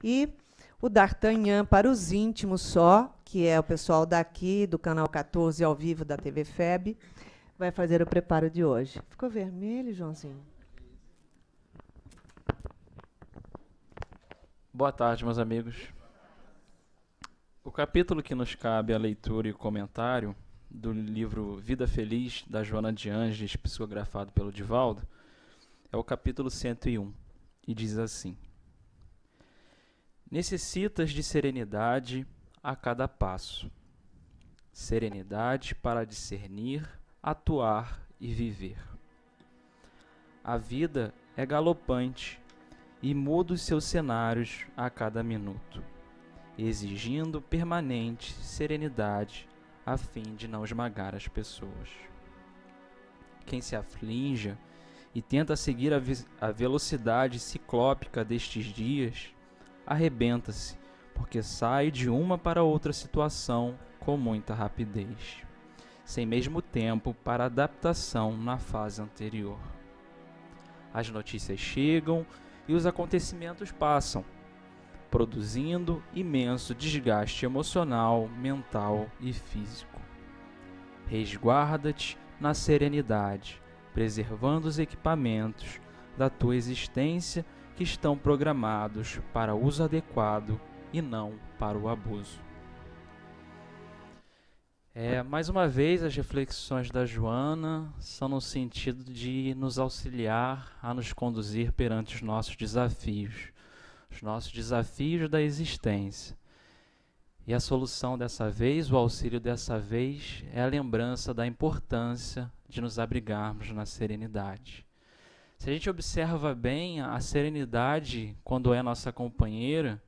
E o D'Artagnan para os íntimos só, que é o pessoal daqui, do Canal 14 ao vivo da TV FEB, vai fazer o preparo de hoje. Ficou vermelho, Joãozinho? Boa tarde, meus amigos. O capítulo que nos cabe a leitura e o comentário do livro Vida Feliz, da Joana de Ângeles, psicografado pelo Divaldo, é o capítulo 101, e diz assim: necessitas de serenidade a cada passo. Serenidade para discernir, atuar e viver. A vida é galopante e muda os seus cenários a cada minuto, exigindo permanente serenidade a fim de não esmagar as pessoas. Quem se aflinja e tenta seguir a velocidade ciclópica destes dias, arrebenta-se, porque sai de uma para outra situação com muita rapidez, sem mesmo tempo para adaptação na fase anterior. As notícias chegam e os acontecimentos passam, produzindo imenso desgaste emocional, mental e físico. Resguarda-te na serenidade, preservando os equipamentos da tua existência que estão programados para uso adequado e não para o abuso. Mais uma vez, as reflexões da Joana são no sentido de nos auxiliar a nos conduzir perante os nossos desafios da existência. E a solução dessa vez, o auxílio dessa vez, é a lembrança da importância de nos abrigarmos na serenidade. Se a gente observa bem, a serenidade, quando é nossa companheira,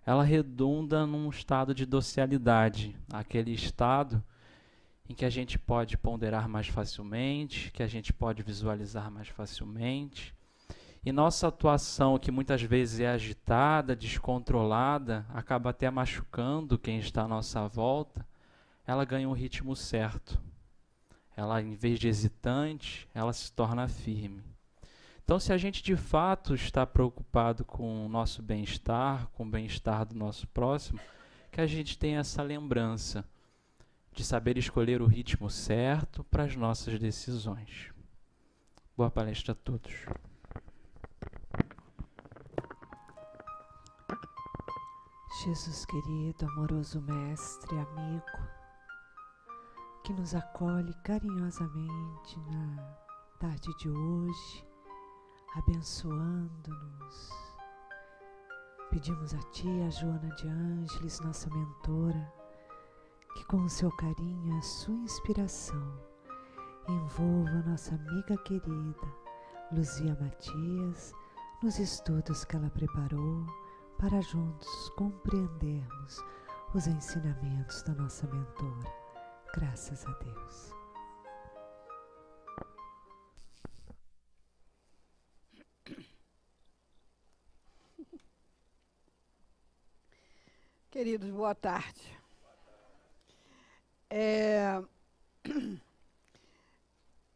ela redunda num estado de docilidade, aquele estado em que a gente pode ponderar mais facilmente, que a gente pode visualizar mais facilmente. E nossa atuação, que muitas vezes é agitada, descontrolada, acaba até machucando quem está à nossa volta, ela ganha um ritmo certo. Ela, em vez de hesitante, ela se torna firme. Então, se a gente de fato está preocupado com o nosso bem-estar, com o bem-estar do nosso próximo, que a gente tenha essa lembrança de saber escolher o ritmo certo para as nossas decisões. Boa palestra a todos. Jesus querido, amoroso mestre, amigo, que nos acolhe carinhosamente na tarde de hoje, abençoando-nos. Pedimos a Ti, a Joana de Ângeles, nossa mentora, que com o seu carinho e a sua inspiração envolva nossa amiga querida Luzia Matias nos estudos que ela preparou para juntos compreendermos os ensinamentos da nossa mentora. Graças a Deus. Queridos, boa tarde.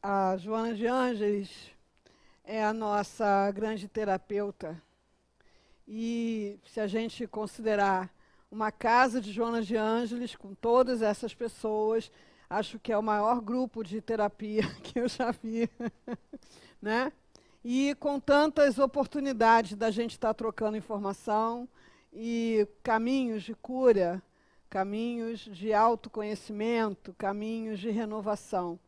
A Joana de Ângeles é a nossa grande terapeuta. E se a gente considerar uma casa de Joana de Ângeles, com todas essas pessoas, acho que é o maior grupo de terapia que eu já vi, né? E com tantas oportunidades da gente estar trocando informação e caminhos de cura, caminhos de autoconhecimento, caminhos de renovação.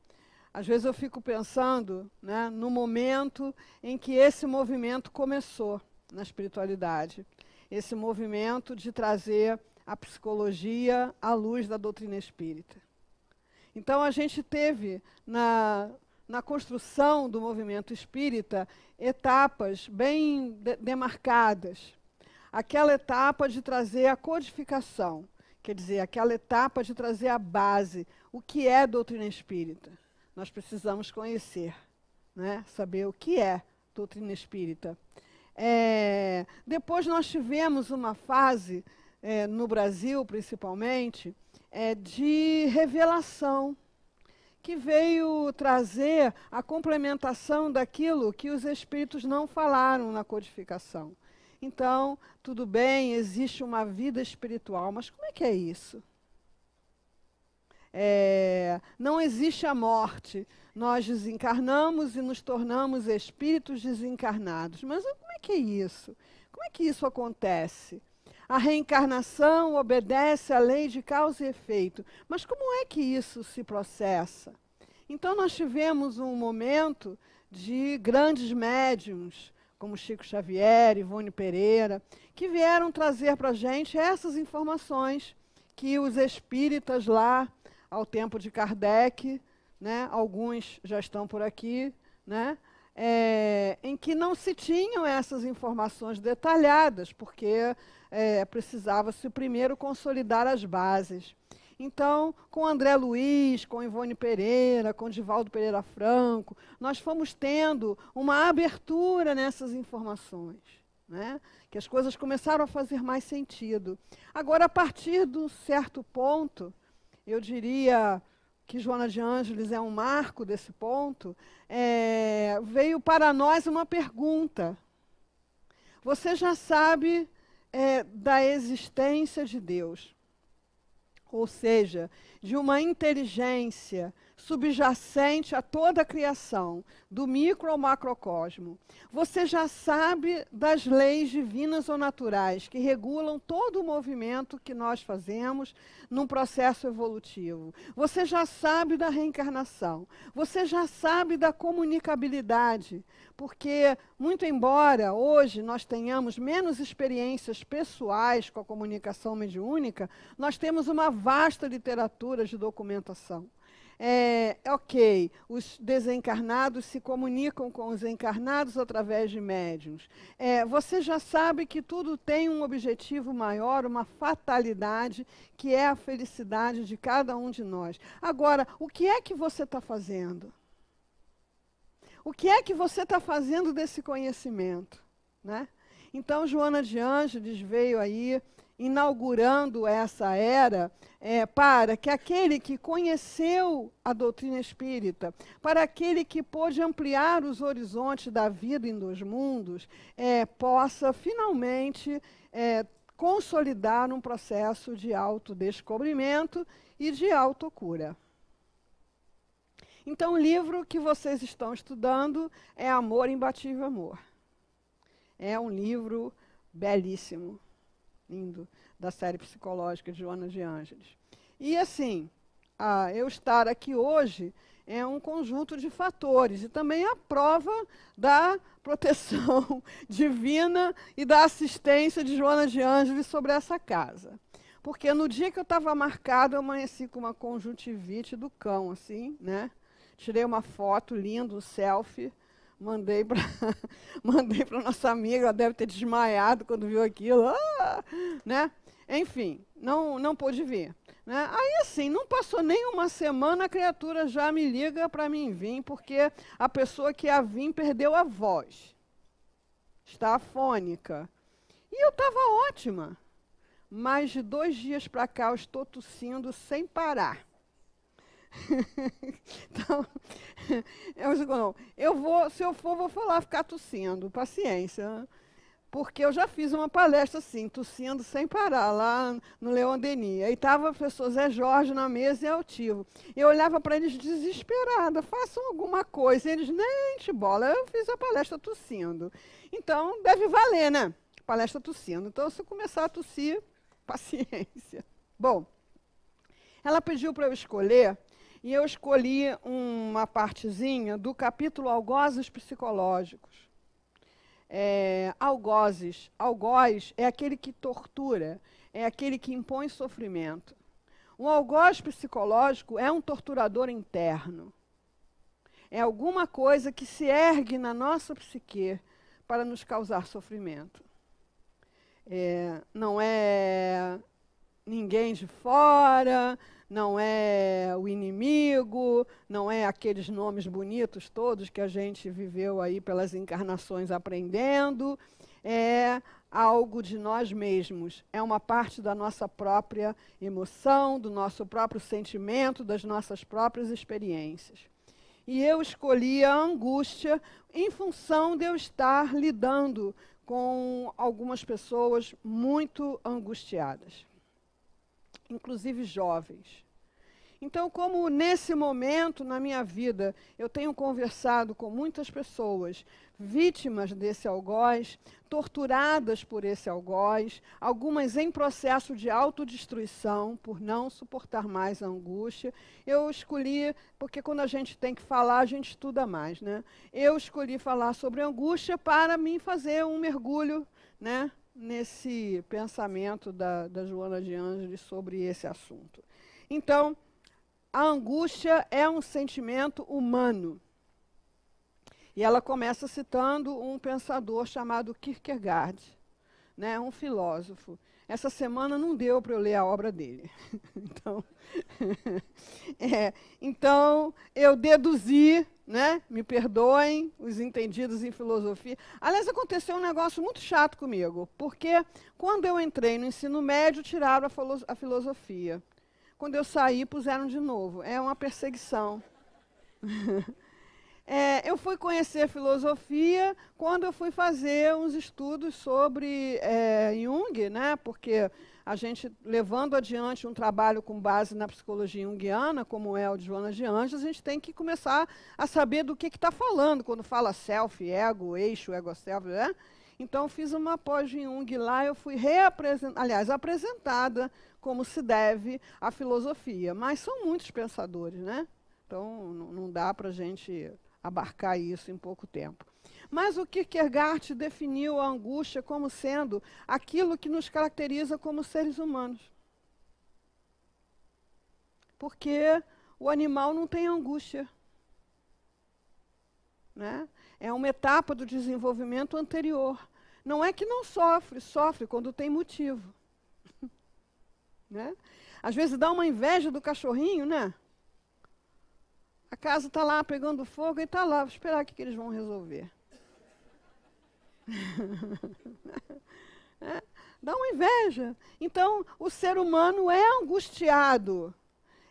Às vezes eu fico pensando, né, no momento em que esse movimento começou na espiritualidade. Esse movimento de trazer a psicologia à luz da doutrina espírita. Então a gente teve na construção do movimento espírita etapas bem demarcadas. Aquela etapa de trazer a codificação, quer dizer, aquela etapa de trazer a base, o que é doutrina espírita. Nós precisamos conhecer, né? Saber o que é doutrina espírita. Depois nós tivemos uma fase, no Brasil principalmente, de revelação, que veio trazer a complementação daquilo que os espíritos não falaram na codificação. Então, tudo bem, existe uma vida espiritual, mas como é que é isso? Não existe a morte. Nós desencarnamos e nos tornamos espíritos desencarnados. Mas como é que é isso? Como é que isso acontece? A reencarnação obedece à lei de causa e efeito. Mas como é que isso se processa? Então, nós tivemos um momento de grandes médiuns, como Chico Xavier, Ivone Pereira, que vieram trazer para a gente essas informações que os espíritas lá, ao tempo de Kardec, né, alguns já estão por aqui, né, em que não se tinham essas informações detalhadas, porque precisava-se primeiro consolidar as bases. Então, com André Luiz, com Ivone Pereira, com Divaldo Pereira Franco, nós fomos tendo uma abertura nessas informações, né? Que as coisas começaram a fazer mais sentido. Agora, a partir de um certo ponto, eu diria que Joana de Ângeles é um marco desse ponto, veio para nós uma pergunta. Você já sabe da existência de Deus, ou seja, de uma inteligência subjacente a toda a criação, do micro ao macrocosmo. Você já sabe das leis divinas ou naturais que regulam todo o movimento que nós fazemos num processo evolutivo. Você já sabe da reencarnação. Você já sabe da comunicabilidade, porque, muito embora hoje nós tenhamos menos experiências pessoais com a comunicação mediúnica, nós temos uma vasta literatura de documentação. Ok, os desencarnados se comunicam com os encarnados através de médiuns. Você já sabe que tudo tem um objetivo maior, uma fatalidade, que é a felicidade de cada um de nós. Agora, o que é que você está fazendo? O que é que você está fazendo desse conhecimento, né? Então, Joana de Ângeles veio aí inaugurando essa era para que aquele que conheceu a doutrina espírita, para aquele que pôde ampliar os horizontes da vida em dois mundos, possa finalmente consolidar um processo de autodescobrimento e de autocura. Então, o livro que vocês estão estudando é Amor, Imbatível Amor. É um livro belíssimo, lindo, da série psicológica de Joana de Ângeles. E assim, eu estar aqui hoje é um conjunto de fatores, e também a prova da proteção divina e da assistência de Joana de Ângeles sobre essa casa. Porque no dia que eu estava marcada, eu amanheci com uma conjuntivite do cão, assim, né? Tirei uma foto linda, um selfie, mandei para nossa amiga, ela deve ter desmaiado quando viu aquilo, né? Enfim, não pôde vir. Né? Aí, assim, não passou nem uma semana, a criatura já me liga para mim vir, porque a pessoa que ia vir perdeu a voz. Está afônica. E eu estava ótima. Mais de 2 dias para cá, eu estou tossindo sem parar. Então, eu digo, não, se eu for, vou falar, ficar tossindo, paciência. Porque eu já fiz uma palestra assim, tossindo sem parar, lá no Leon Denis. Aí estava o professor Zé Jorge na mesa e altivo. Eu olhava para eles desesperada, façam alguma coisa. E eles, nem de bola, eu fiz a palestra tossindo. Então, deve valer, né? Palestra tossindo. Então, se eu começar a tossir, paciência. Bom, ela pediu para eu escolher, e eu escolhi uma partezinha do capítulo Algozes Psicológicos. Algoz é aquele que tortura, é aquele que impõe sofrimento. Um algoz psicológico é um torturador interno. É alguma coisa que se ergue na nossa psique para nos causar sofrimento. Não é ninguém de fora, não é o inimigo, não é aqueles nomes bonitos todos que a gente viveu aí pelas encarnações aprendendo, é algo de nós mesmos, é uma parte da nossa própria emoção, do nosso próprio sentimento, das nossas próprias experiências. E eu escolhi a angústia em função de eu estar lidando com algumas pessoas muito angustiadas, inclusive jovens. Então, como nesse momento na minha vida eu tenho conversado com muitas pessoas vítimas desse algoz, torturadas por esse algoz, algumas em processo de autodestruição por não suportar mais a angústia, eu escolhi, porque quando a gente tem que falar, a gente estuda mais, né? Eu escolhi falar sobre angústia para mim fazer um mergulho, né, nesse pensamento da Joana de Ângeles sobre esse assunto. Então, a angústia é um sentimento humano. E ela começa citando um pensador chamado Kierkegaard, né, um filósofo. Essa semana não deu para eu ler a obra dele. Então, eu deduzi, né, me perdoem os entendidos em filosofia. Aliás, aconteceu um negócio muito chato comigo, porque quando eu entrei no ensino médio, tiraram a filosofia. Quando eu saí, puseram de novo. É uma perseguição. Eu fui conhecer filosofia quando eu fui fazer uns estudos sobre Jung, né? Porque a gente, levando adiante um trabalho com base na psicologia junguiana, como é o de Joana de Ângeles, a gente tem que começar a saber do que está falando, quando fala self, ego, eixo, ego-self, né? Então, fiz uma pós de Jung lá, eu fui apresentada como se deve à filosofia. Mas são muitos pensadores, né? Então, não dá para a gente abarcar isso em pouco tempo. Mas o Kierkegaard definiu a angústia como sendo aquilo que nos caracteriza como seres humanos. Porque o animal não tem angústia, né? É uma etapa do desenvolvimento anterior. Não é que não sofre, sofre quando tem motivo. Né? Às vezes dá uma inveja do cachorrinho, né? A casa está lá pegando fogo e está lá, vou esperar o que eles vão resolver. Dá uma inveja. Então, o ser humano é angustiado.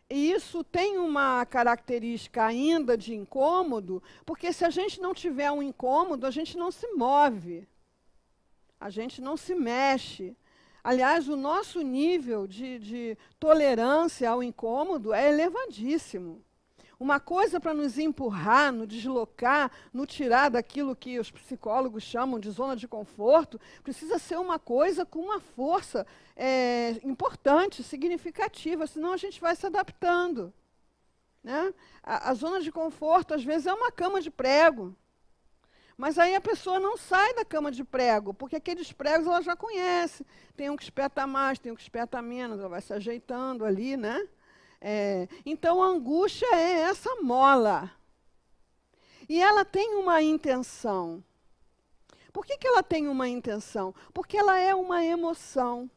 E isso tem uma característica ainda de incômodo, porque se a gente não tiver um incômodo, a gente não se move. A gente não se mexe. Aliás, o nosso nível de tolerância ao incômodo é elevadíssimo. Uma coisa para nos empurrar, nos deslocar, nos tirar daquilo que os psicólogos chamam de zona de conforto, precisa ser uma coisa com uma força importante, significativa, senão a gente vai se adaptando. Né? A zona de conforto, às vezes, é uma cama de prego. Mas aí a pessoa não sai da cama de prego, porque aqueles pregos ela já conhece. Tem um que espeta mais, tem um que espeta menos, ela vai se ajeitando ali, né? Então, a angústia é essa mola. E ela tem uma intenção. Por que ela tem uma intenção? Porque ela é uma emoção.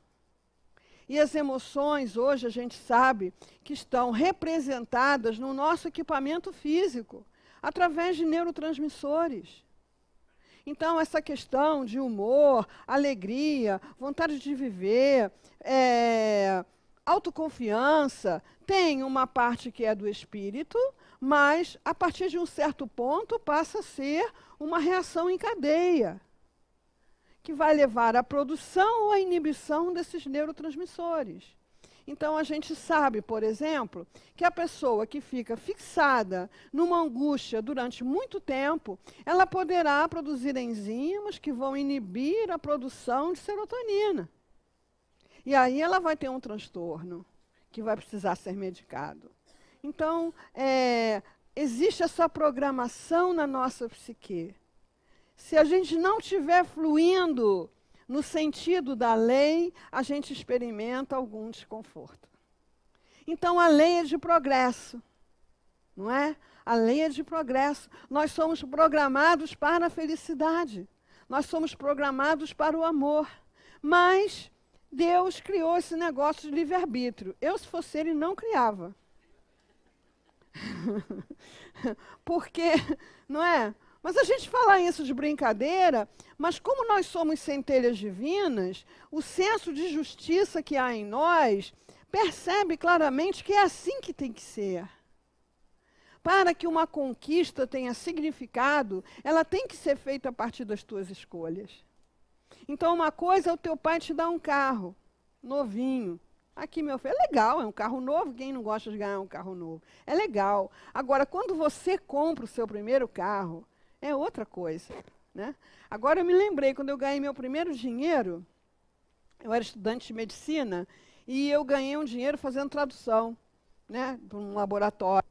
E as emoções, hoje, a gente sabe que estão representadas no nosso equipamento físico, através de neurotransmissores. Então, essa questão de humor, alegria, vontade de viver, autoconfiança, tem uma parte que é do espírito, mas, a partir de um certo ponto, passa a ser uma reação em cadeia, que vai levar à produção ou à inibição desses neurotransmissores. Então, a gente sabe, por exemplo, que a pessoa que fica fixada numa angústia durante muito tempo, ela poderá produzir enzimas que vão inibir a produção de serotonina. E aí ela vai ter um transtorno que vai precisar ser medicado. Então, existe essa programação na nossa psique. Se a gente não estiver fluindo no sentido da lei, a gente experimenta algum desconforto. Então, a lei é de progresso, não é? A lei é de progresso. Nós somos programados para a felicidade. Nós somos programados para o amor. Mas Deus criou esse negócio de livre-arbítrio. Eu, se fosse ele, não criava. Porque, não é? Mas a gente fala isso de brincadeira, mas como nós somos centelhas divinas, o senso de justiça que há em nós percebe claramente que é assim que tem que ser. Para que uma conquista tenha significado, ela tem que ser feita a partir das tuas escolhas. Então, uma coisa é o teu pai te dar um carro novinho. Aqui, meu filho, é legal, é um carro novo, quem não gosta de ganhar um carro novo? É legal. Agora, quando você compra o seu primeiro carro, é outra coisa, né? Agora, eu me lembrei, quando eu ganhei meu primeiro dinheiro, eu era estudante de medicina, e eu ganhei um dinheiro fazendo tradução, né, para um laboratório.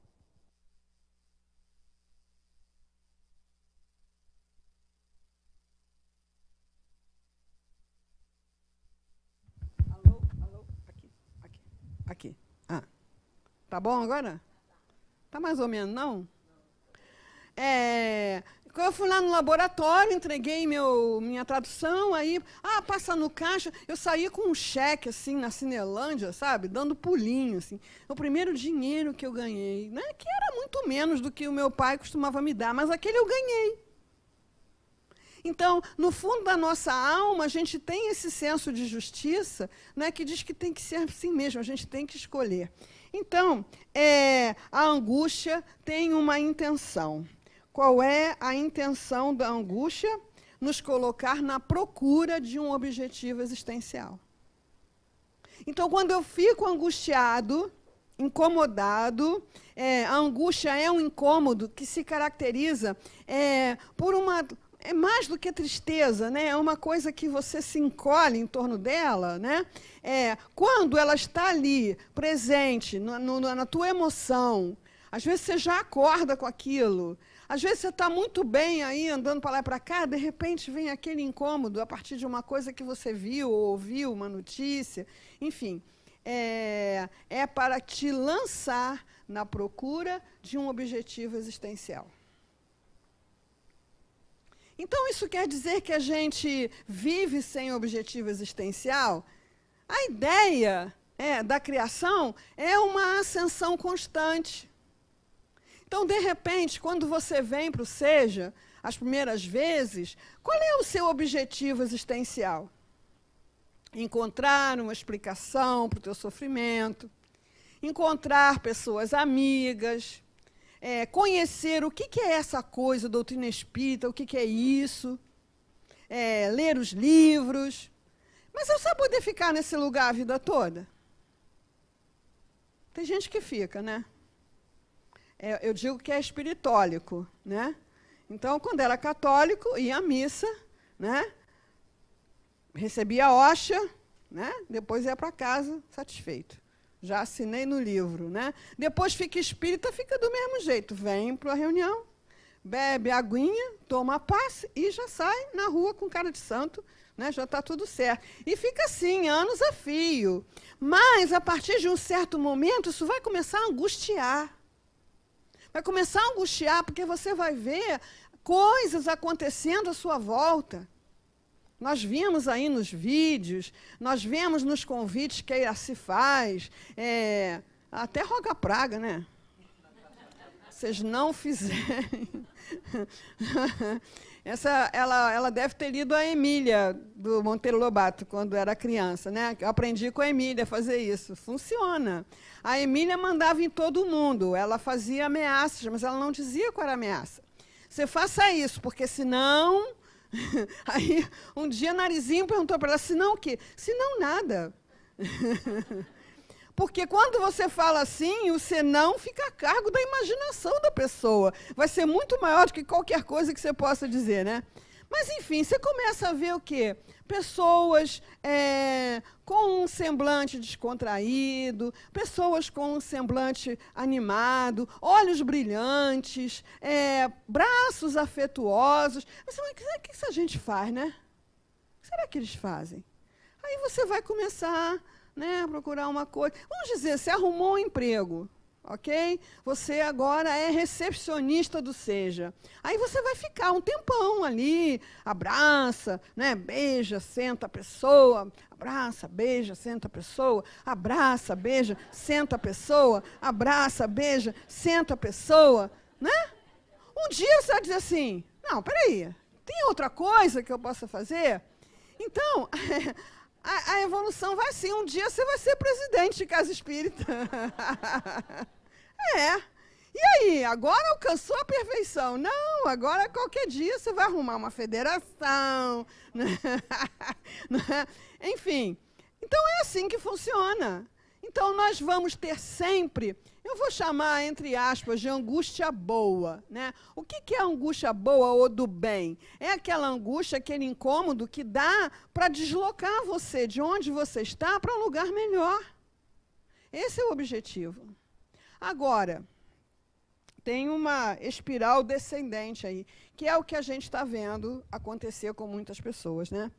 Alô, aqui. Ah, tá bom agora? Tá mais ou menos, não? Eu fui lá no laboratório, entreguei minha tradução, aí, passa no caixa, eu saí com um cheque, assim, na Cinelândia, sabe, dando pulinho, assim. O primeiro dinheiro que eu ganhei, né, que era muito menos do que o meu pai costumava me dar, mas aquele eu ganhei. Então, no fundo da nossa alma, a gente tem esse senso de justiça, né, que diz que tem que ser assim mesmo, a gente tem que escolher. Então, a angústia tem uma intenção. Qual é a intenção da angústia? Nos colocar na procura de um objetivo existencial. Então, quando eu fico angustiado, incomodado, a angústia é um incômodo que se caracteriza por uma... É mais do que tristeza, né? É uma coisa que você se encolhe em torno dela, né? Quando ela está ali, presente, na tua emoção, às vezes você já acorda com aquilo, às vezes você está muito bem aí, andando para lá e para cá, de repente vem aquele incômodo a partir de uma coisa que você viu ou ouviu, uma notícia, enfim. É para te lançar na procura de um objetivo existencial. Então, isso quer dizer que a gente vive sem objetivo existencial? A ideia da criação é uma ascensão constante. Então, de repente, quando você vem para o Seja, as primeiras vezes, qual é o seu objetivo existencial? Encontrar uma explicação para o teu sofrimento, encontrar pessoas amigas, conhecer o que é essa coisa, doutrina espírita, o que é isso, ler os livros. Mas eu só poder ficar nesse lugar a vida toda? Tem gente que fica, né? Eu digo que é espiritólico, né? Então, quando era católico, ia à missa, né? Recebia a hóstia, né? Depois ia para casa satisfeito. Já assinei no livro, né? Depois fica espírita, fica do mesmo jeito. Vem para a reunião, bebe aguinha, toma passe e já sai na rua com cara de santo, né? Já está tudo certo. E fica assim, anos a fio. Mas, a partir de um certo momento, isso vai começar a angustiar. Vai começar a angustiar, porque você vai ver coisas acontecendo à sua volta. Nós vimos aí nos vídeos, nós vemos nos convites que a Iraci faz, até roga praga, né? Vocês não fizerem. Ela deve ter lido a Emília, do Monteiro Lobato, quando era criança, né? Eu aprendi com a Emília a fazer isso. Funciona. A Emília mandava em todo mundo, ela fazia ameaças, mas ela não dizia qual era a ameaça. Você faça isso, porque senão... Aí, um dia, Narizinho perguntou para ela, senão o quê? Senão nada. Porque quando você fala assim, o senão fica a cargo da imaginação da pessoa. Vai ser muito maior do que qualquer coisa que você possa dizer, né? Mas, enfim, você começa a ver o quê? Pessoas com um semblante descontraído, pessoas com um semblante animado, olhos brilhantes, braços afetuosos. Mas o que essa gente faz, né? O que será que eles fazem? Aí você vai começar, né, a procurar uma coisa. Vamos dizer, você arrumou um emprego. Ok? Você agora é recepcionista do Seja. Aí você vai ficar um tempão ali, abraça, né? Beija, senta a pessoa, abraça, beija, senta a pessoa, abraça, beija, senta a pessoa, abraça, beija, senta a pessoa, né? Um dia você vai dizer assim, não, peraí, tem outra coisa que eu possa fazer? Então, a evolução vai assim, um dia você vai ser presidente de casa espírita. E aí, agora alcançou a perfeição? Não, agora qualquer dia você vai arrumar uma federação. Né? Enfim, então é assim que funciona. Então nós vamos ter sempre, eu vou chamar, entre aspas, de angústia boa. Né? O que é angústia boa ou do bem? É aquela angústia, aquele incômodo que dá para deslocar você de onde você está para um lugar melhor. Esse é o objetivo. Agora, tem uma espiral descendente aí, que é o que a gente está vendo acontecer com muitas pessoas, né?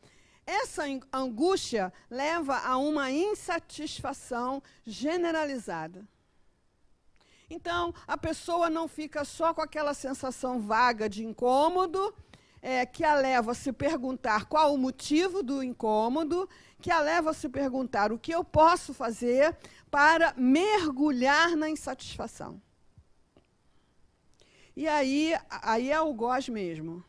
Essa angústia leva a uma insatisfação generalizada. Então, a pessoa não fica só com aquela sensação vaga de incômodo, que a leva a se perguntar qual o motivo do incômodo, que a leva a se perguntar o que eu posso fazer para mergulhar na insatisfação. E aí é algoz mesmo.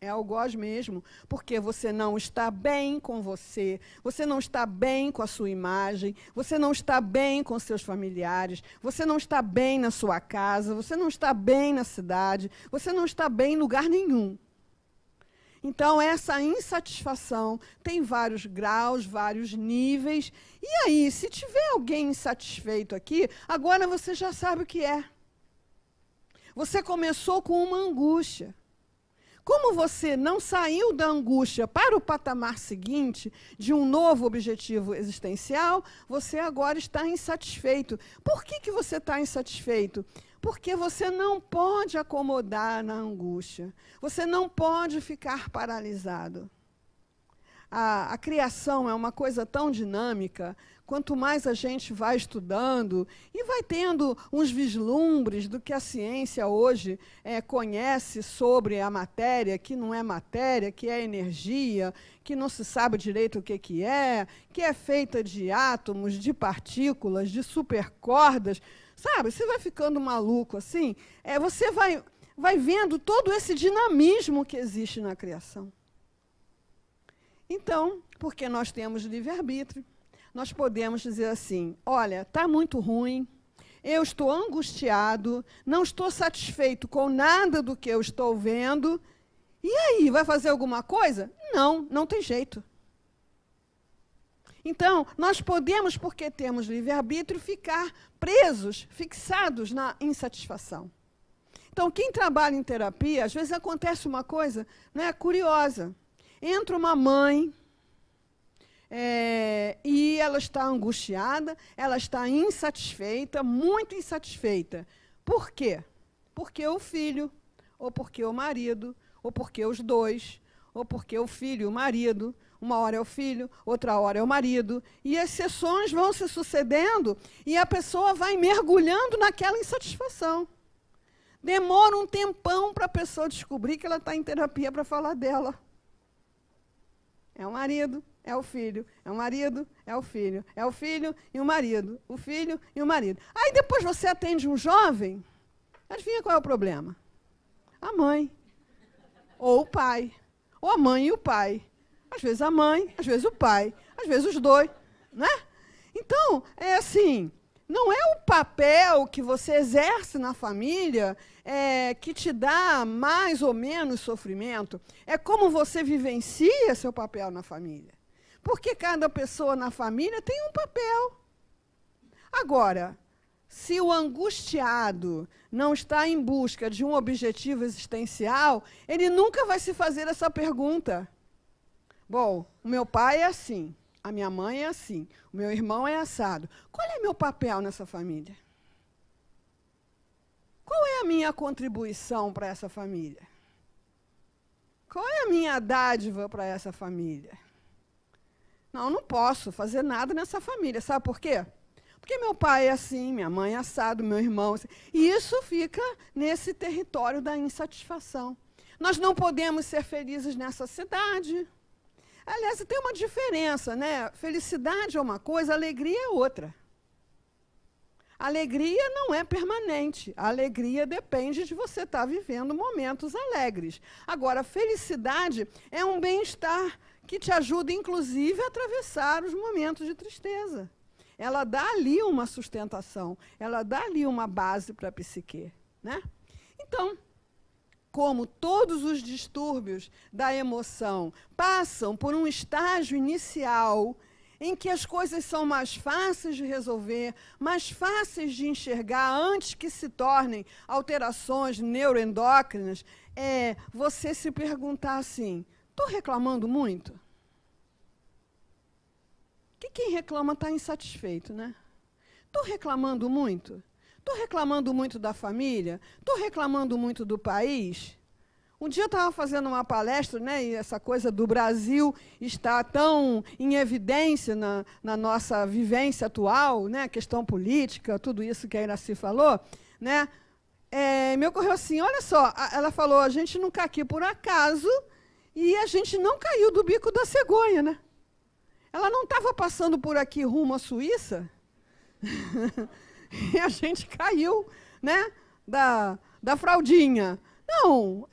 É algoz mesmo, porque você não está bem com você não está bem com a sua imagem, você não está bem com seus familiares, você não está bem na sua casa, você não está bem na cidade, você não está bem em lugar nenhum. Então, essa insatisfação tem vários graus, vários níveis. E aí, se tiver alguém insatisfeito aqui, agora você já sabe o que é. Você começou com uma angústia. Como você não saiu da angústia para o patamar seguinte, de um novo objetivo existencial, você agora está insatisfeito. Por que você está insatisfeito? Porque você não pode acomodar na angústia. Você não pode ficar paralisado. A criação é uma coisa tão dinâmica, quanto mais a gente vai estudando e vai tendo uns vislumbres do que a ciência hoje conhece sobre a matéria, que não é matéria, que é energia, que não se sabe direito o que é feita de átomos, de partículas, de supercordas, sabe? Você vai ficando maluco assim, você vai vendo todo esse dinamismo que existe na criação. Então, porque nós temos livre-arbítrio, nós podemos dizer assim, olha, está muito ruim, eu estou angustiado, não estou satisfeito com nada do que eu estou vendo, e aí, vai fazer alguma coisa? Não, não tem jeito. Então, nós podemos, porque temos livre-arbítrio, ficar presos, fixados na insatisfação. Então, quem trabalha em terapia, às vezes acontece uma coisa, né, curiosa. Entra uma mãe e ela está angustiada, ela está insatisfeita, muito insatisfeita. Por quê? Porque o filho, ou porque o marido, ou porque os dois, ou porque o filho e o marido, uma hora é o filho, outra hora é o marido, e as sessões vão se sucedendo e a pessoa vai mergulhando naquela insatisfação. Demora um tempão para a pessoa descobrir que ela está em terapia para falar dela. É o marido, é o filho, é o marido, é o filho e o marido, o filho e o marido. Aí depois você atende um jovem, adivinha qual é o problema? A mãe, ou o pai, ou a mãe e o pai. Às vezes a mãe, às vezes o pai, às vezes os dois, né? Então, é assim, não é o papel que você exerce na família que te dá mais ou menos sofrimento, é como você vivencia seu papel na família. Porque cada pessoa na família tem um papel. Agora, se o angustiado não está em busca de um objetivo existencial, ele nunca vai se fazer essa pergunta. Bom, o meu pai é assim, a minha mãe é assim, o meu irmão é assado. Qual é meu papel nessa família? Qual é a minha contribuição para essa família? Qual é a minha dádiva para essa família? Não, não posso fazer nada nessa família. Sabe por quê? Porque meu pai é assim, minha mãe é assado, meu irmão é assim. E isso fica nesse território da insatisfação. Nós não podemos ser felizes nessa cidade. Aliás, tem uma diferença, né? Felicidade é uma coisa, alegria é outra. Alegria não é permanente. A alegria depende de você estar vivendo momentos alegres. Agora, felicidade é um bem-estar que te ajuda, inclusive, a atravessar os momentos de tristeza. Ela dá ali uma sustentação, ela dá ali uma base para a psique. né? Então, como todos os distúrbios da emoção passam por um estágio inicial em que as coisas são mais fáceis de resolver, mais fáceis de enxergar antes que se tornem alterações neuroendócrinas, você se perguntar assim, estou reclamando muito? Que quem reclama está insatisfeito, né? Estou reclamando muito? Estou reclamando muito da família? Estou reclamando muito do país? Um dia eu estava fazendo uma palestra, né, e essa coisa do Brasil está tão em evidência na nossa vivência atual, né, questão política, tudo isso que a Iraci falou, né, me ocorreu assim, olha só, ela falou, a gente não está aqui por acaso e a gente não caiu do bico da cegonha, né? Ela não estava passando por aqui rumo à Suíça e a gente caiu, né, da fraldinha. Não,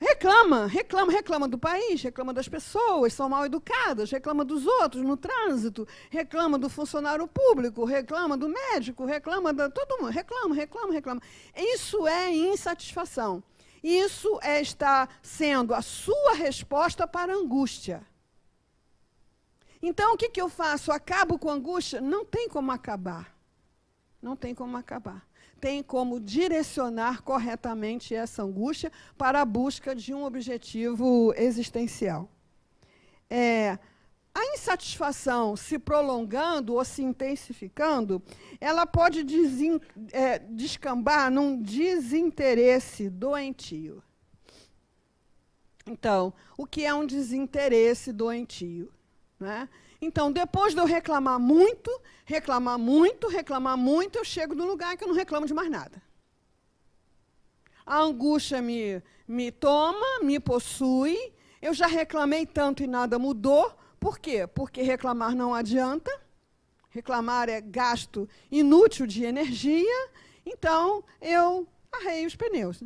reclama do país, reclama das pessoas, são mal educadas, reclama dos outros no trânsito, reclama do funcionário público, reclama do médico, reclama de todo mundo, reclama. Isso é insatisfação. Isso está sendo a sua resposta para a angústia. Então, o que eu faço? Acabo com a angústia? Não tem como acabar. Não tem como acabar. Tem como direcionar corretamente essa angústia para a busca de um objetivo existencial. A insatisfação se prolongando ou se intensificando, ela pode descambar num desinteresse doentio. Então, o que é um desinteresse doentio? Né? Então, depois de eu reclamar muito, eu chego num lugar que eu não reclamo de mais nada. A angústia me toma, me possui, eu já reclamei tanto e nada mudou. Por quê? Porque reclamar não adianta, reclamar é gasto inútil de energia, então eu arreio os pneus.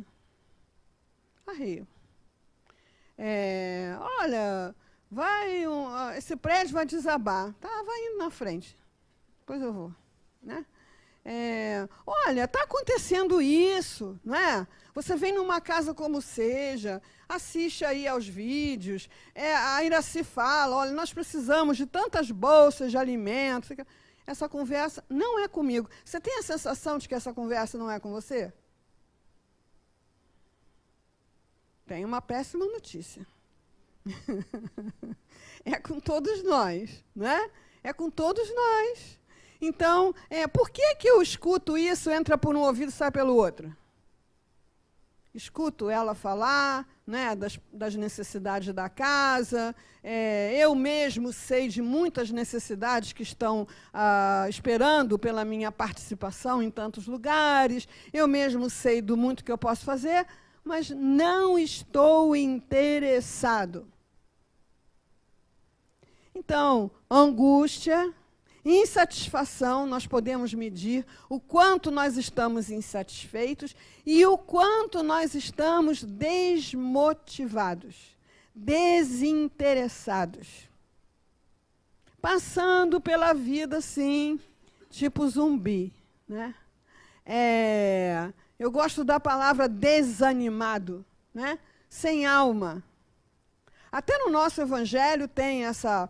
Arreio. Olha... esse prédio vai desabar. Tá, vai indo na frente. Depois eu vou. Né? Olha, está acontecendo isso. Não é? Você vem numa casa como seja, assiste aí aos vídeos, a Iraci fala, olha, nós precisamos de tantas bolsas de alimentos. Essa conversa não é comigo. Você tem a sensação de que essa conversa não é com você? Tem uma péssima notícia. É com todos nós, né? É com todos nós. Então, por que eu escuto isso, entra por um ouvido e sai pelo outro? Escuto ela falar, né, das necessidades da casa, eu mesmo sei de muitas necessidades que estão esperando pela minha participação em tantos lugares, eu mesmo sei do muito que eu posso fazer, mas não estou interessado. Então, angústia, insatisfação, nós podemos medir o quanto nós estamos insatisfeitos e o quanto nós estamos desmotivados, desinteressados. Passando pela vida, assim, tipo zumbi. Né? Eu gosto da palavra desanimado, né? Sem alma. Até no nosso evangelho tem essa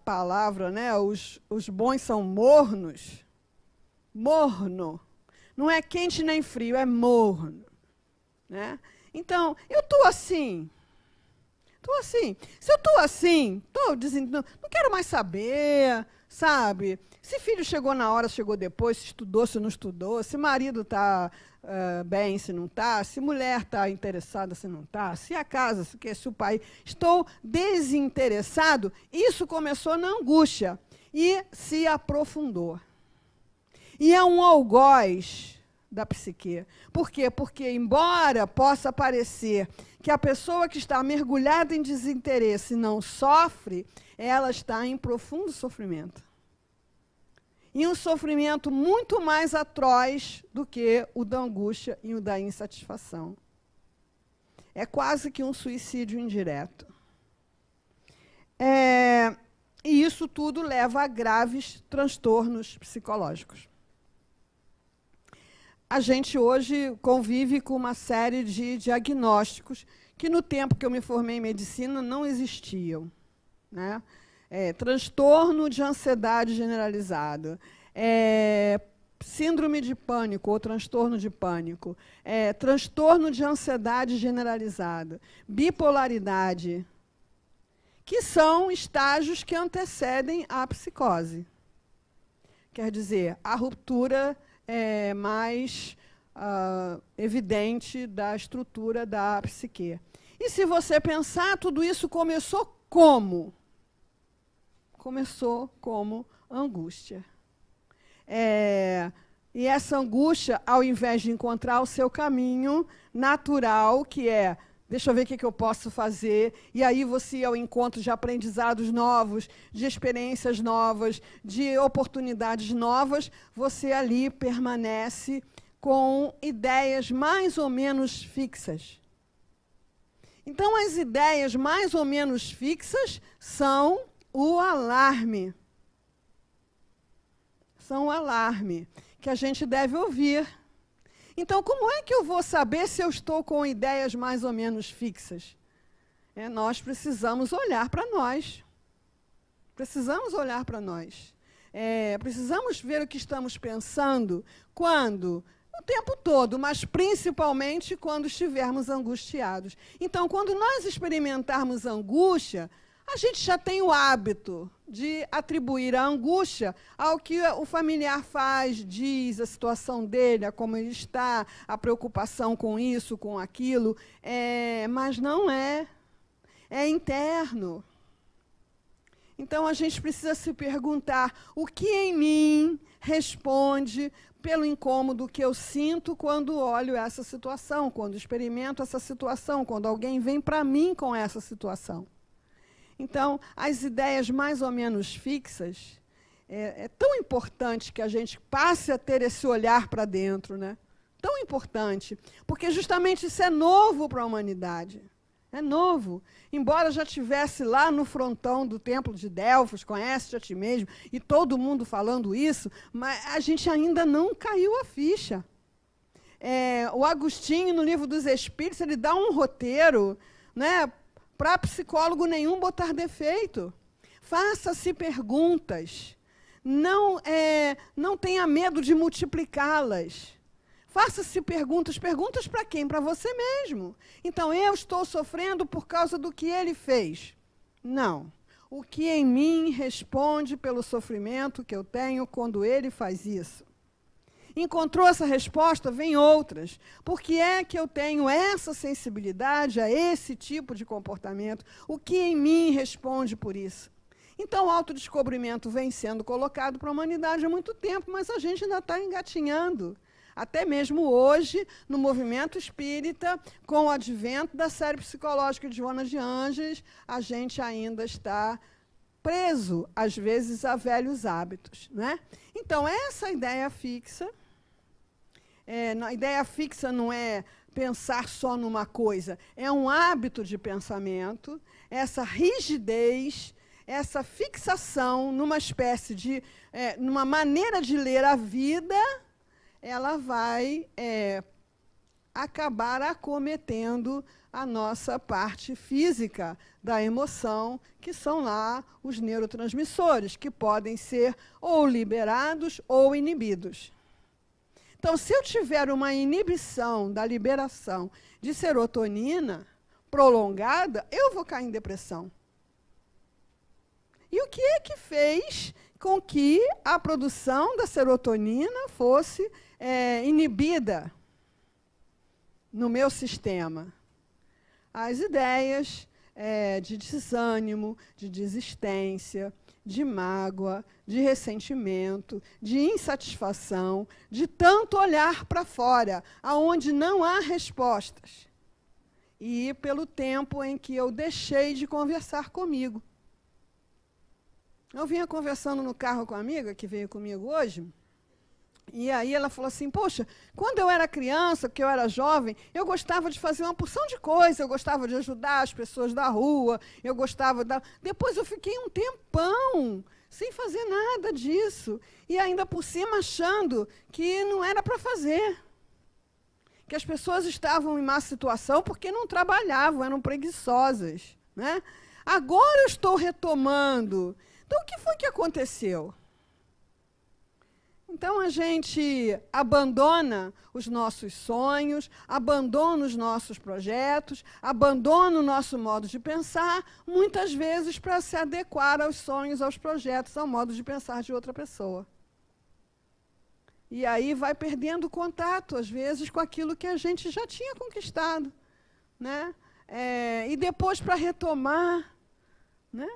palavra, né? Os bons são mornos. Morno. Não é quente nem frio, é morno. Né? Então, eu estou assim. Estou assim. Se eu estou assim, não quero mais saber, sabe? Se filho chegou na hora, chegou depois, se estudou, se não estudou, se marido está bem, se não está, se mulher está interessada, se não está, se a casa, se o pai... Estou desinteressado. Isso começou na angústia e se aprofundou. E é um algoz da psique. Por quê? Porque, embora possa parecer que a pessoa que está mergulhada em desinteresse não sofre, ela está em profundo sofrimento. E um sofrimento muito mais atroz do que o da angústia e o da insatisfação. É quase que um suicídio indireto. E isso tudo leva a graves transtornos psicológicos. a gente hoje convive com uma série de diagnósticos que, no tempo que eu me formei em medicina, não existiam, né? Transtorno de ansiedade generalizada, síndrome de pânico ou transtorno de pânico, transtorno de ansiedade generalizada, bipolaridade, que são estágios que antecedem a psicose. Quer dizer, a ruptura mais evidente da estrutura da psique. E se você pensar, tudo isso começou como? Começou como angústia. E essa angústia, ao invés de encontrar o seu caminho natural, que é, deixa eu ver o que eu posso fazer, e aí você ir ao encontro de aprendizados novos, de experiências novas, de oportunidades novas, você ali permanece com ideias mais ou menos fixas. Então, as ideias mais ou menos fixas são o alarme. São o alarme que a gente deve ouvir. Então, como é que eu vou saber se eu estou com ideias mais ou menos fixas? Nós precisamos olhar para nós. Precisamos olhar para nós. Precisamos ver o que estamos pensando quando? O tempo todo, mas principalmente quando estivermos angustiados. Então, quando nós experimentarmos angústia, a gente já tem o hábito de atribuir a angústia ao que o familiar faz, diz, a situação dele, a como ele está, a preocupação com isso, com aquilo, mas não é. É interno. Então, a gente precisa se perguntar o que em mim responde pelo incômodo que eu sinto quando olho essa situação, quando experimento essa situação, quando alguém vem para mim com essa situação. Então, as ideias mais ou menos fixas, é tão importante que a gente passe a ter esse olhar para dentro, né? Tão importante, porque justamente isso é novo para a humanidade. É novo. Embora já estivesse lá no frontão do templo de Delfos, conhece-te a ti mesmo, e todo mundo falando isso, mas a gente ainda não caiu a ficha. O Agostinho, no Livro dos Espíritos, ele dá um roteiro, né, para psicólogo nenhum botar defeito. Faça-se perguntas. Não tenha medo de multiplicá-las. Faça-se perguntas. Perguntas para quem? Para você mesmo. Então, eu estou sofrendo por causa do que ele fez? Não. O que em mim responde pelo sofrimento que eu tenho quando ele faz isso? Encontrou essa resposta? Vem outras. Por que é que eu tenho essa sensibilidade a esse tipo de comportamento? O que em mim responde por isso? Então, o autodescobrimento vem sendo colocado para a humanidade há muito tempo, mas a gente ainda está engatinhando. Até mesmo hoje, no movimento espírita, com o advento da série psicológica de Joana de Ângeles, a gente ainda está preso, às vezes, a velhos hábitos, né? Então, essa ideia fixa, a ideia fixa não é pensar só numa coisa, é um hábito de pensamento, essa rigidez, essa fixação numa espécie de, numa maneira de ler a vida, ela vai acabar acometendo a nossa parte física da emoção, que são lá os neurotransmissores, que podem ser ou liberados ou inibidos. Então, se eu tiver uma inibição da liberação de serotonina prolongada, eu vou cair em depressão. E o que é que fez com que a produção da serotonina fosse inibida no meu sistema? As ideias de desânimo, de desistência, de mágoa, de ressentimento, de insatisfação, de tanto olhar para fora, aonde não há respostas. E pelo tempo em que eu deixei de conversar comigo. Eu vinha conversando no carro com a amiga que veio comigo hoje, e aí ela falou assim, poxa, quando eu era criança, porque eu era jovem, eu gostava de fazer uma porção de coisas, eu gostava de ajudar as pessoas da rua, eu gostava da... Depois eu fiquei um tempão sem fazer nada disso, e ainda por cima achando que não era para fazer. que as pessoas estavam em má situação porque não trabalhavam, eram preguiçosas, né? Agora eu estou retomando. Então, o que foi que aconteceu? Então, a gente abandona os nossos sonhos, abandona os nossos projetos, abandona o nosso modo de pensar, muitas vezes para se adequar aos sonhos, aos projetos, ao modo de pensar de outra pessoa. E aí vai perdendo contato, às vezes, com aquilo que a gente já tinha conquistado, né? E depois, para retomar, né?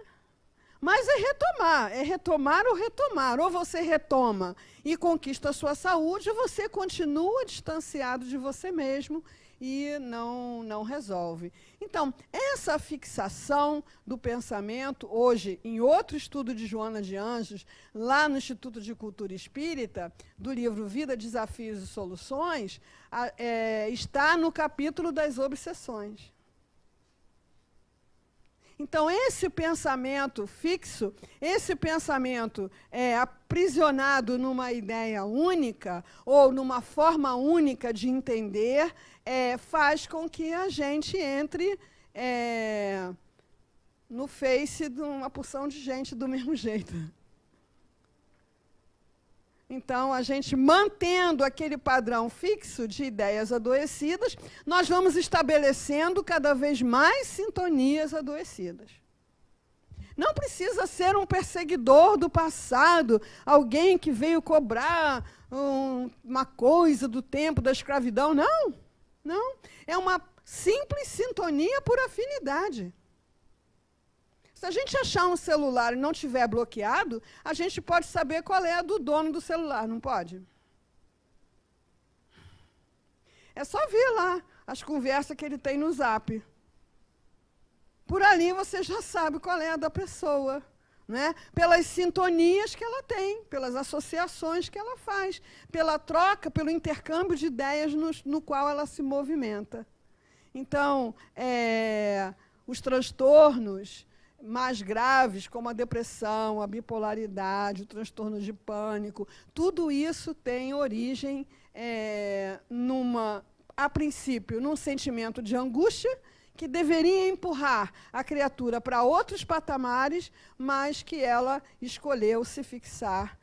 Mas é retomar ou retomar. Ou você retoma e conquista a sua saúde, ou você continua distanciado de você mesmo e não resolve. Então, essa fixação do pensamento, hoje, em outro estudo de Joana de Anjos, lá no Instituto de Cultura Espírita, do livro Vida, Desafios e Soluções, está no capítulo das obsessões. Então, esse pensamento fixo, esse pensamento aprisionado numa ideia única, ou numa forma única de entender, faz com que a gente entre no Face de uma porção de gente do mesmo jeito. Então, a gente mantendo aquele padrão fixo de ideias adoecidas, nós vamos estabelecendo cada vez mais sintonias adoecidas. Não precisa ser um perseguidor do passado, alguém que veio cobrar uma coisa do tempo da escravidão. Não, não. É uma simples sintonia por afinidade. Se a gente achar um celular e não tiver bloqueado, a gente pode saber qual é a do dono do celular, não pode? É só ver lá as conversas que ele tem no Zap. Por ali você já sabe qual é a da pessoa, né? Pelas sintonias que ela tem, pelas associações que ela faz, pela troca, pelo intercâmbio de ideias no qual ela se movimenta. Então, os transtornos mais graves, como a depressão, a bipolaridade, o transtorno de pânico, tudo isso tem origem, a princípio, num sentimento de angústia, que deveria empurrar a criatura para outros patamares, mas que ela escolheu se fixar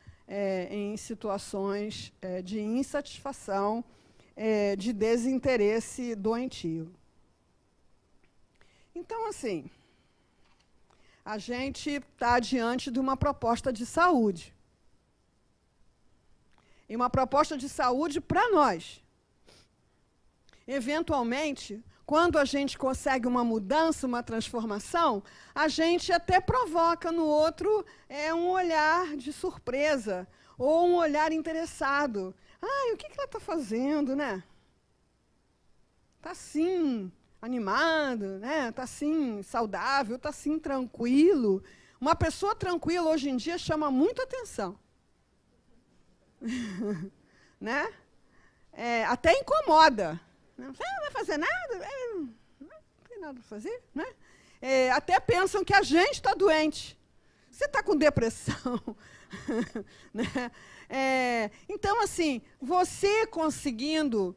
em situações de insatisfação, de desinteresse doentio. Então, assim, a gente está diante de uma proposta de saúde. E uma proposta de saúde para nós. Eventualmente, quando a gente consegue uma mudança, uma transformação, a gente até provoca no outro um olhar de surpresa, ou um olhar interessado. O que ela está fazendo, né? Está assim, animado, né? Está assim, saudável, está assim, tranquilo. Uma pessoa tranquila, hoje em dia, chama muito atenção. Né? Até incomoda. Você não vai fazer nada? Não tem nada para fazer, né? Até pensam que a gente está doente. Você está com depressão. Né? Então, assim, você conseguindo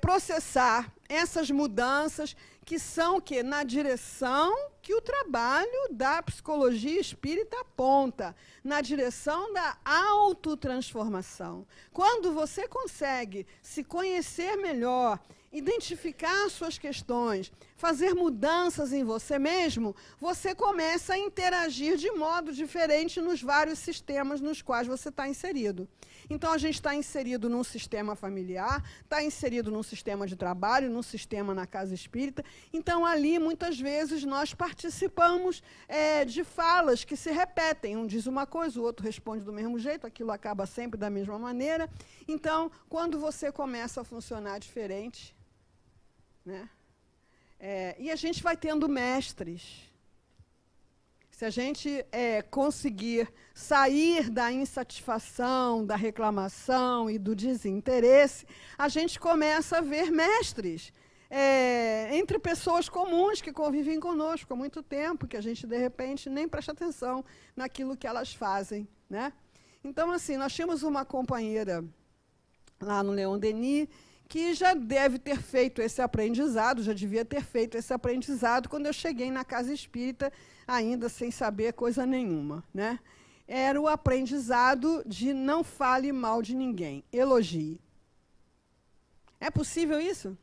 processar essas mudanças que são na direção que o trabalho da psicologia espírita aponta, na direção da autotransformação. Quando você consegue se conhecer melhor, identificar suas questões, fazer mudanças em você mesmo, você começa a interagir de modo diferente nos vários sistemas nos quais você está inserido. Então, a gente está inserido num sistema familiar, está inserido num sistema de trabalho, num sistema na casa espírita. Então, ali, muitas vezes, nós participamos de falas que se repetem. Um diz uma coisa, o outro responde do mesmo jeito, aquilo acaba sempre da mesma maneira. Então, quando você começa a funcionar diferente, né? E a gente vai tendo mestres. Se a gente conseguir sair da insatisfação, da reclamação e do desinteresse, a gente começa a ver mestres entre pessoas comuns que convivem conosco há muito tempo, que a gente, de repente, nem presta atenção naquilo que elas fazem, né? Então, assim, nós tínhamos uma companheira lá no Leon Denis, que já deve ter feito esse aprendizado, já devia ter feito esse aprendizado quando eu cheguei na casa espírita, ainda sem saber coisa nenhuma, né? Era o aprendizado de não fale mal de ninguém, elogie. É possível isso?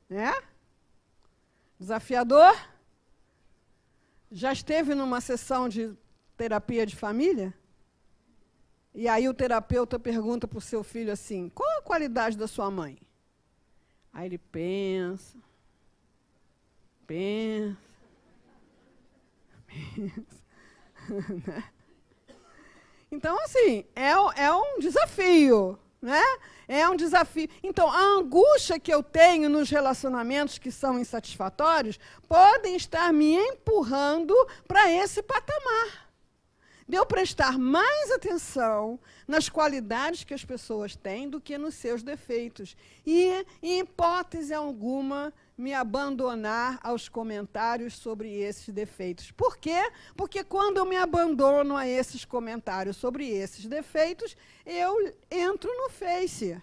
É? Desafiador? Já esteve numa sessão de terapia de família? E aí o terapeuta pergunta para o seu filho assim, qual a qualidade da sua mãe? Aí ele pensa. Então, assim, é um desafio, né? É um desafio. Então, a angústia que eu tenho nos relacionamentos que são insatisfatórios podem estar me empurrando para esse patamar. De eu prestar mais atenção nas qualidades que as pessoas têm do que nos seus defeitos. E, em hipótese alguma, me abandonar aos comentários sobre esses defeitos. Por quê? Porque quando eu me abandono a esses comentários sobre esses defeitos, eu entro no Face.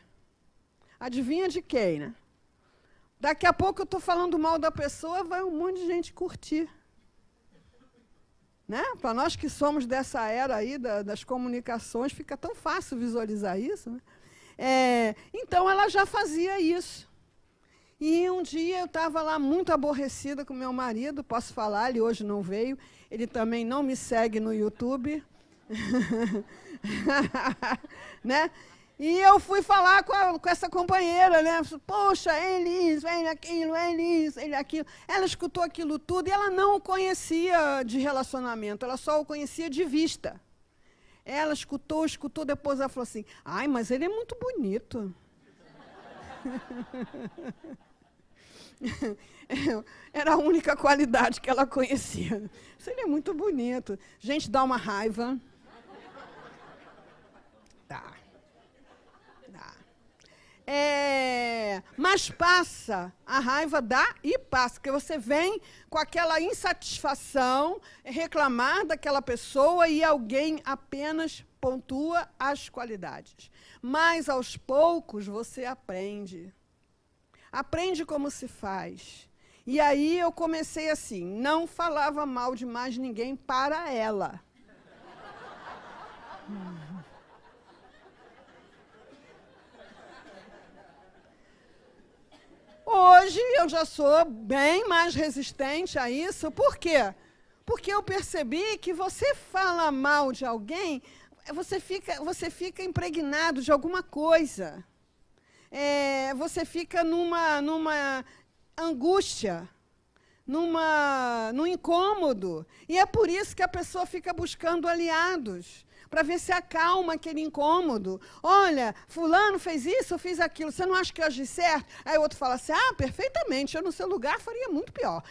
Adivinha de quem, né? Daqui a pouco eu estou falando mal da pessoa, vai um monte de gente curtir. Né? Para nós que somos dessa era aí das comunicações, fica tão fácil visualizar isso. Né? Então, ela já fazia isso. E um dia eu estava lá muito aborrecida com meu marido, posso falar, ele hoje não veio, ele também não me segue no YouTube. Né? E eu fui falar com essa companheira, né? Poxa, ele isso, ele aquilo, ele isso, ele aquilo. Ela escutou aquilo tudo e ela não o conhecia de relacionamento, ela só o conhecia de vista. Ela escutou, depois ela falou assim, ai, mas ele é muito bonito. Era a única qualidade que ela conhecia. Ele é muito bonito. Gente, dá uma raiva. Tá. Mas passa, a raiva dá e passa, porque você vem com aquela insatisfação, reclamar daquela pessoa e alguém apenas pontua as qualidades. Mas, aos poucos, você aprende. Aprende como se faz. E aí eu comecei assim, não falava mal de mais ninguém para ela. Hoje eu já sou bem mais resistente a isso. Por quê? Porque eu percebi que você fala mal de alguém, você fica impregnado de alguma coisa. Você fica numa angústia, num incômodo. E é por isso que a pessoa fica buscando aliados, para ver se acalma aquele incômodo. Olha, fulano fez isso, eu fiz aquilo, você não acha que eu agi certo? Aí o outro fala assim, perfeitamente, eu no seu lugar faria muito pior.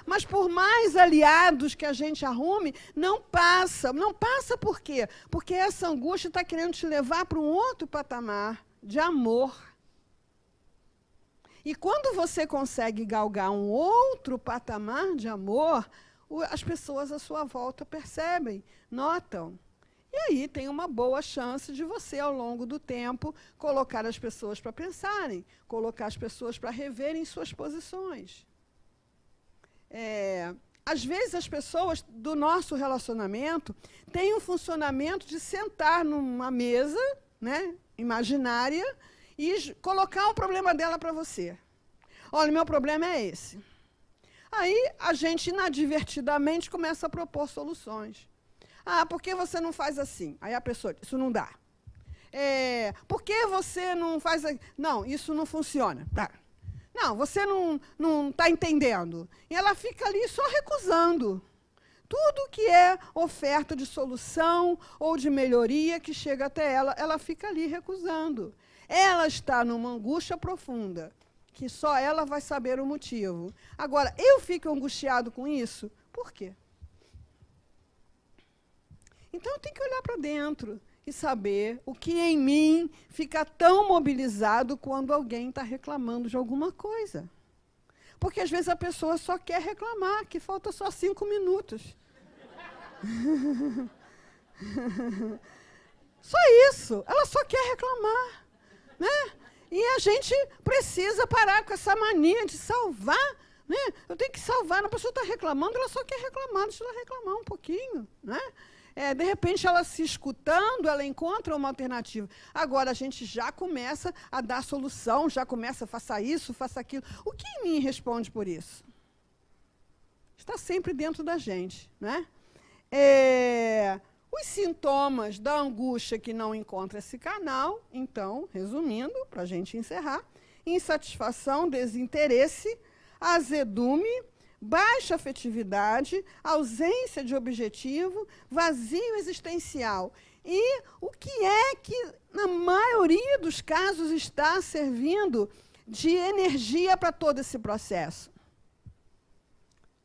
Mas por mais aliados que a gente arrume, não passa. Não passa por quê? Porque essa angústia está querendo te levar para um outro patamar de amor. E quando você consegue galgar um outro patamar de amor, as pessoas à sua volta percebem, notam. E aí tem uma boa chance de você, ao longo do tempo, colocar as pessoas para pensarem, colocar as pessoas para reverem suas posições. Às vezes, as pessoas do nosso relacionamento têm um funcionamento de sentar numa mesa, né, imaginária, e colocar o problema dela para você. Olha, meu problema é esse. Aí a gente, inadvertidamente, começa a propor soluções. Por que você não faz assim? Aí a pessoa diz, isso não dá. Por que você não faz... Não, isso não funciona. Tá. Não, você não está entendendo. E ela fica ali só recusando. Tudo que é oferta de solução ou de melhoria que chega até ela, ela fica ali recusando. Ela está numa angústia profunda, que só ela vai saber o motivo. Agora, eu fico angustiado com isso? Por quê? Então, eu tenho que olhar para dentro e saber o que em mim fica tão mobilizado quando alguém está reclamando de alguma coisa. Porque, às vezes, a pessoa só quer reclamar, que falta só 5 minutos. Só isso. Ela só quer reclamar, né? E a gente precisa parar com essa mania de salvar, né? Eu tenho que salvar. A pessoa está reclamando, ela só quer reclamar, deixa ela reclamar um pouquinho, né? De repente, ela se escutando, ela encontra uma alternativa. Agora, a gente já começa a dar solução, já começa, faça isso, faça aquilo. O que em mim responde por isso? Está sempre dentro da gente, né? Os sintomas da angústia que não encontra esse canal, então, resumindo, para a gente encerrar, insatisfação, desinteresse, azedume, baixa afetividade, ausência de objetivo, vazio existencial. E o que é que, na maioria dos casos, está servindo de energia para todo esse processo?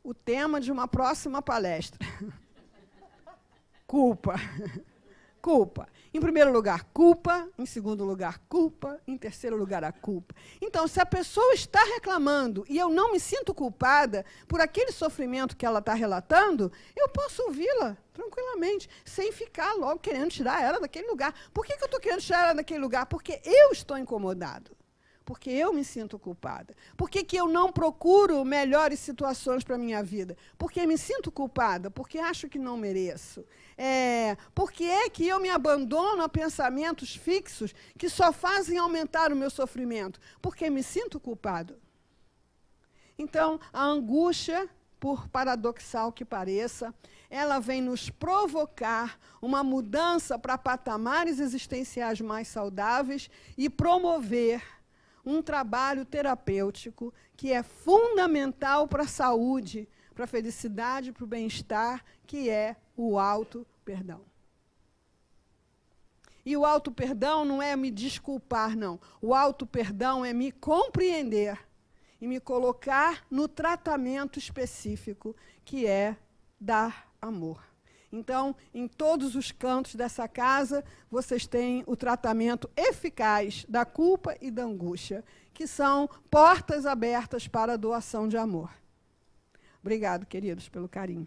O tema de uma próxima palestra. Culpa. Culpa. Em primeiro lugar, culpa. Em segundo lugar, culpa. Em terceiro lugar, a culpa. Então, se a pessoa está reclamando e eu não me sinto culpada por aquele sofrimento que ela está relatando, eu posso ouvi-la tranquilamente, sem ficar logo querendo tirar ela daquele lugar. Por que eu estou querendo tirar ela daquele lugar? Porque eu estou incomodado. Porque eu me sinto culpada. Por que eu não procuro melhores situações para a minha vida? Porque me sinto culpada, porque acho que não mereço. Por que é que eu me abandono a pensamentos fixos que só fazem aumentar o meu sofrimento? Porque me sinto culpado. Então, a angústia, por paradoxal que pareça, ela vem nos provocar uma mudança para patamares existenciais mais saudáveis e promover um trabalho terapêutico que é fundamental para a saúde, para a felicidade, para o bem-estar, que é o auto-perdão. E o auto-perdão não é me desculpar, não. O auto-perdão é me compreender e me colocar no tratamento específico, que é dar amor. Então, em todos os cantos dessa casa, vocês têm o tratamento eficaz da culpa e da angústia, que são portas abertas para a doação de amor. Obrigado, queridos, pelo carinho.